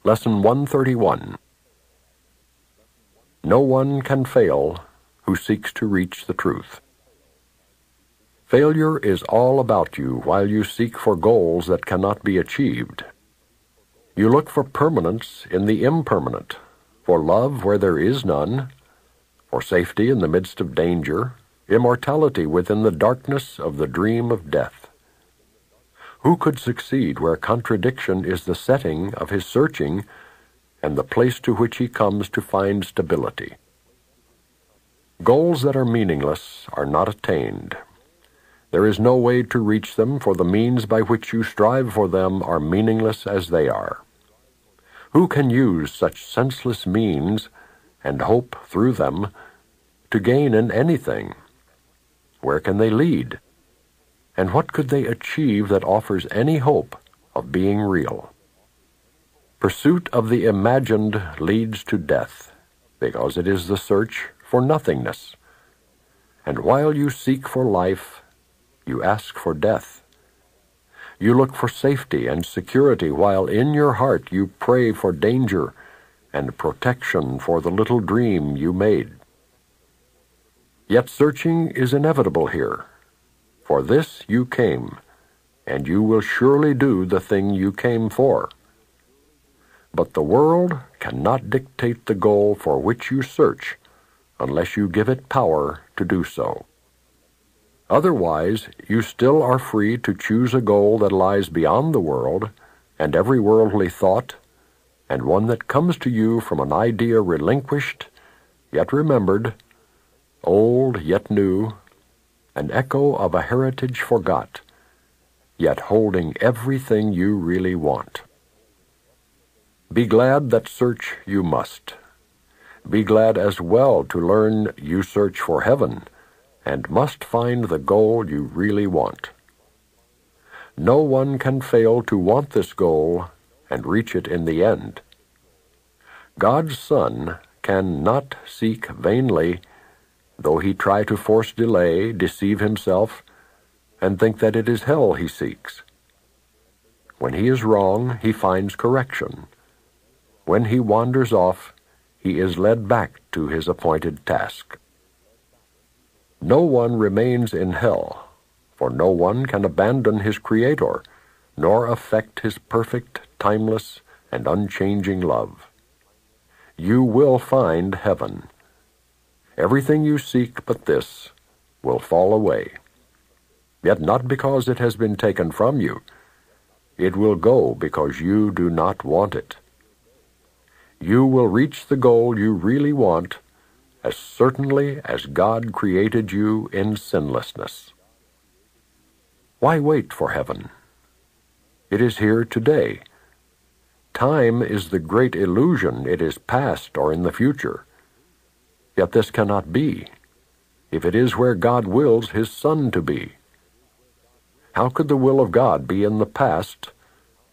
Lesson 131. No one can fail who seeks to reach the truth. Failure is all about you while you seek for goals that cannot be achieved. You look for permanence in the impermanent, for love where there is none, for safety in the midst of danger, immortality within the darkness of the dream of death. Who could succeed where contradiction is the setting of his searching and the place to which he comes to find stability? Goals that are meaningless are not attained. There is no way to reach them, for the means by which you strive for them are meaningless as they are. Who can use such senseless means and hope through them to gain in anything? Where can they lead? And what could they achieve that offers any hope of being real? Pursuit of the imagined leads to death, because it is the search for nothingness. And while you seek for life, you ask for death. You look for safety and security, while in your heart you pray for danger and protection for the little dream you made. Yet searching is inevitable here. For this you came, and you will surely do the thing you came for. But the world cannot dictate the goal for which you search unless you give it power to do so. Otherwise, you still are free to choose a goal that lies beyond the world and every worldly thought, and one that comes to you from an idea relinquished, yet remembered, old yet new, an echo of a heritage forgot, yet holding everything you really want. Be glad that search you must. Be glad as well to learn you search for heaven, and must find the goal you really want. No one can fail to want this goal and reach it in the end. God's Son cannot seek vainly, though he try to force delay, deceive himself, and think that it is hell he seeks. When he is wrong, he finds correction. When he wanders off, he is led back to his appointed task. No one remains in hell, for no one can abandon his Creator, nor affect his perfect, timeless, and unchanging love. You will find heaven. Everything you seek but this will fall away, yet not because it has been taken from you. It will go because you do not want it. You will reach the goal you really want as certainly as God created you in sinlessness. Why wait for heaven? It is here today. Time is the great illusion. It is past or in the future. Yet this cannot be, if it is where God wills his Son to be. How could the will of God be in the past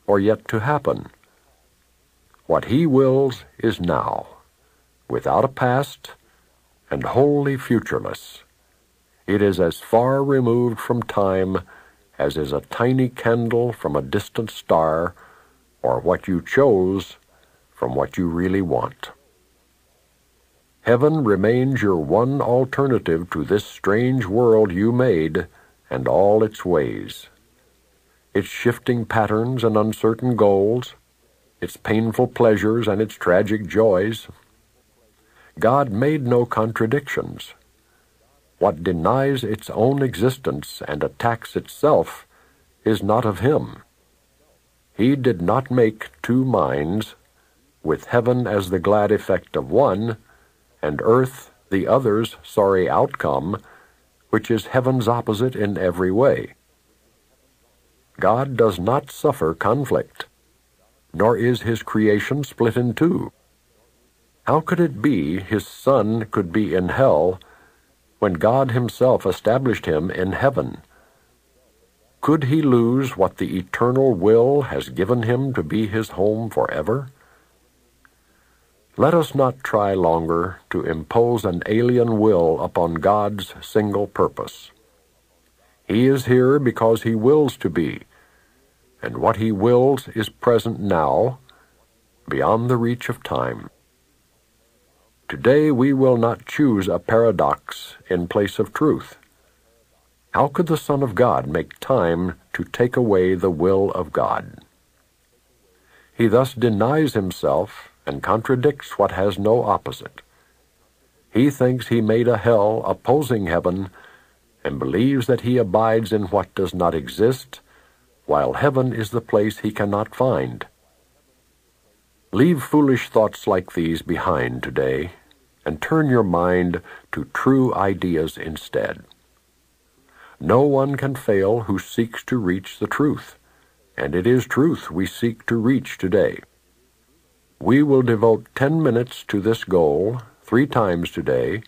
or yet to happen? What he wills is now, without a past and wholly futureless. It is as far removed from time as is a tiny candle from a distant star, or what you chose from what you really want. Heaven remains your one alternative to this strange world you made and all its ways, its shifting patterns and uncertain goals, its painful pleasures and its tragic joys. God made no contradictions. What denies its own existence and attacks itself is not of him. He did not make two minds, with heaven as the glad effect of one, and earth the other's sorry outcome, which is heaven's opposite in every way. God does not suffer conflict, nor is his creation split in two. How could it be his Son could be in hell when God himself established him in heaven? Could he lose what the eternal will has given him to be his home forever? Let us not try longer to impose an alien will upon God's single purpose. He is here because he wills to be, and what he wills is present now, beyond the reach of time. Today we will not choose a paradox in place of truth. How could the Son of God make time to take away the will of God? He thus denies himself and contradicts what has no opposite. He thinks he made a hell opposing heaven and believes that he abides in what does not exist, while heaven is the place he cannot find. Leave foolish thoughts like these behind today and turn your mind to true ideas instead. No one can fail who seeks to reach the truth, and it is truth we seek to reach today. We will devote 10 minutes to this goal 3 times today,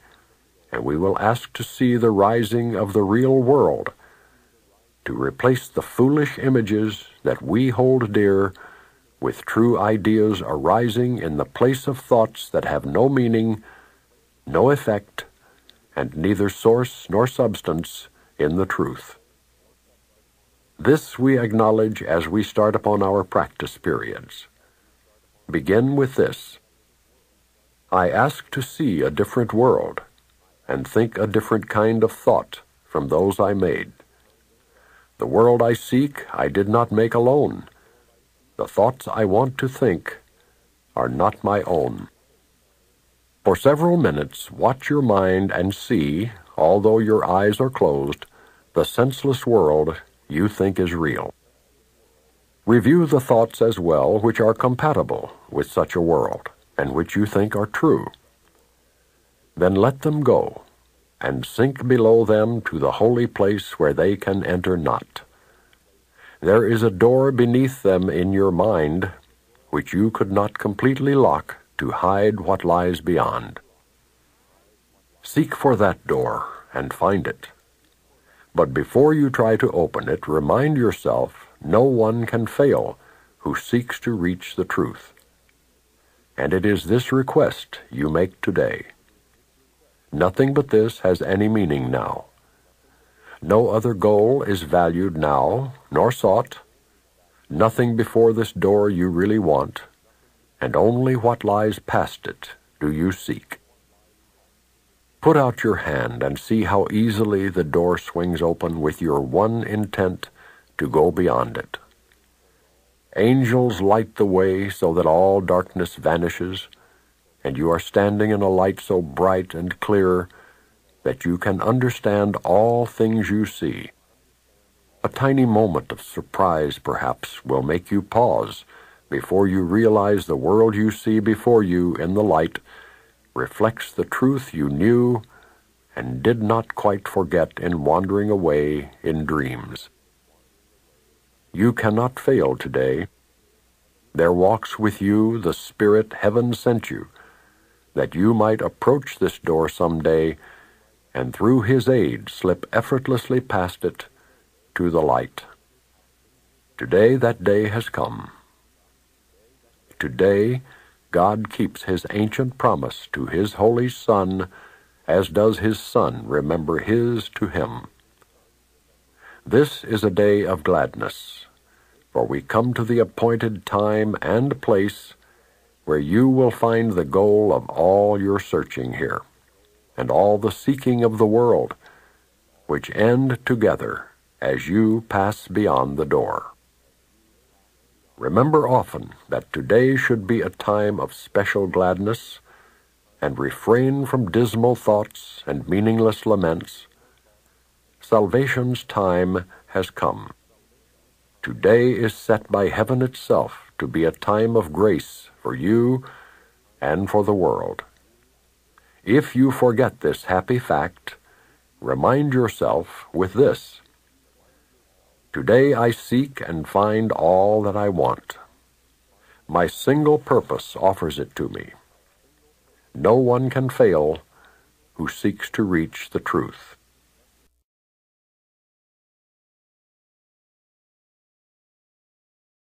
and we will ask to see the rising of the real world, to replace the foolish images that we hold dear with true ideas arising in the place of thoughts that have no meaning, no effect, and neither source nor substance in the truth. This we acknowledge as we start upon our practice periods. Begin with this: I ask to see a different world and think a different kind of thought from those I made. The world I seek I did not make alone. The thoughts I want to think are not my own. For several minutes, watch your mind and see, although your eyes are closed, the senseless world you think is real. Review the thoughts as well which are compatible with such a world, and which you think are true. Then let them go, and sink below them to the holy place where they can enter not. There is a door beneath them in your mind, which you could not completely lock to hide what lies beyond. Seek for that door and find it. But before you try to open it, remind yourself no one can fail who seeks to reach the truth. And it is this request you make today. Nothing but this has any meaning now. No other goal is valued now, nor sought. Nothing before this door you really want, and only what lies past it do you seek. Put out your hand and see how easily the door swings open with your one intent to go beyond it. Angels light the way so that all darkness vanishes, and you are standing in a light so bright and clear that you can understand all things you see. A tiny moment of surprise, perhaps, will make you pause before you realize the world you see before you in the light reflects the truth you knew and did not quite forget in wandering away in dreams. You cannot fail today. There walks with you the Spirit heaven sent you, that you might approach this door some day and through his aid slip effortlessly past it to the light. Today that day has come. Today God keeps his ancient promise to his holy Son, as does his Son remember his to him. This is a day of gladness, for we come to the appointed time and place where you will find the goal of all your searching here, and all the seeking of the world, which end together as you pass beyond the door. Remember often that today should be a time of special gladness, and refrain from dismal thoughts and meaningless laments. Salvation's time has come. Today is set by heaven itself to be a time of grace for you and for the world. If you forget this happy fact, remind yourself with this: today I seek and find all that I want. My single purpose offers it to me. No one can fail who seeks to reach the truth.